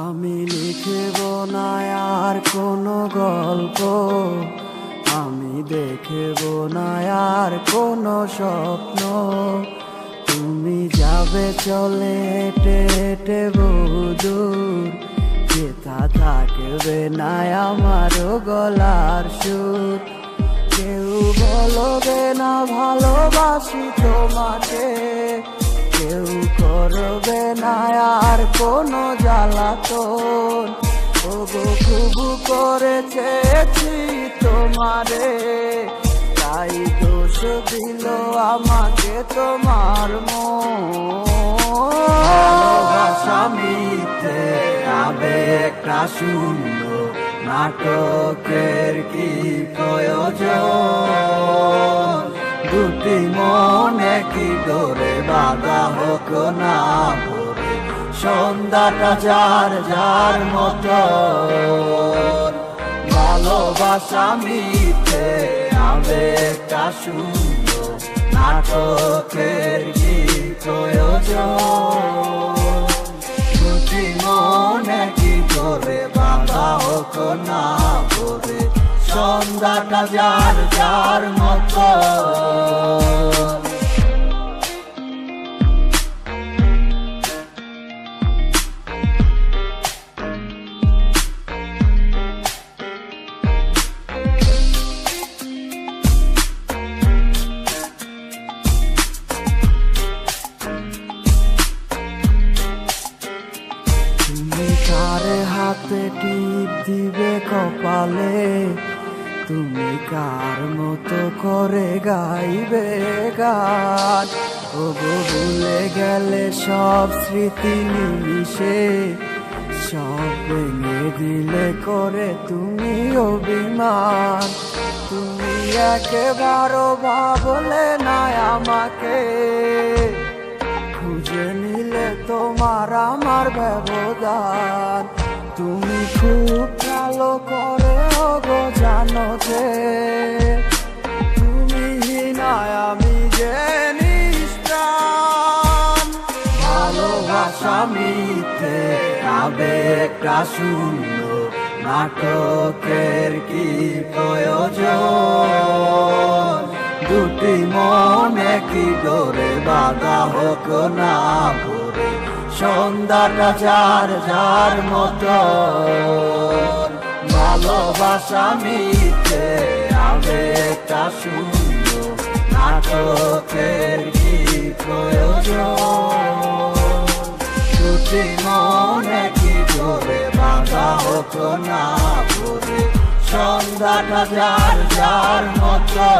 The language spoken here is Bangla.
আমি লিখব না আর কোনো গল্প, আমি দেখব না আর কোনো স্বপ্ন। তুমি যাবে চলে হেঁটে হেঁটে বহুদূর, যেথা থাকবে না আমার গলার সুর। কেউ বলবে না ভালোবাসি তোমাকে, কেউ করবে না আর কোনো জ্বালাতন। ওগো খুব করে চেয়েছি তোমারে, তাই দোষ দিল আমাকে তোমার মন। ভালোবাসা মিথ্যে আবেগটা শূন্য, নাটকের কি প্রয়োজন? দুটি মনে কি ডোরে বাঁধা হোক না ভরে, সন্ধ্যাটা যার যার মতো। ভালোবাসা মিথ্যে আবেগটা শূন্য, নাটকের কি প্রয়োজন? দুটি মনে কি ডোরে বাঁধা হোক না ভরে, সন্ধ্যাটা যার যার মতো। তুমি কার হাতে টিপ দিবে কপালে, তুমি কার মতো করে গাইবে গান। ওগো ভুলে গেলে সব স্মৃতি নিমিশে, সব ভেঙে দিলে করে তুমি অভিমান। তুমি একেবারও ভাবলে না আমাকে, খুঁজে নিলে তোমার আমার ব্যবধান। তুমি খুব ভালো করে ওগো জানো যে, তুমি হিনায় আমি যে নিষ্প্রাণ। ভালোবাসা মিথ্যে আবেগটা শূন্য, নাটকের কি প্রয়োজন? দুটি মনে কি ডোরে বাঁধা হোক না ভরে, সন্ধ্যাটা যার যার মতো। ভালোবাসা মিথ্যে আবেগটা শূন্য, নাটকের কি প্রয়োজন? দুটি মনে কি ডোরে বাঁধা হোক না ভরে, সন্ধ্যাটা যার যার মতো।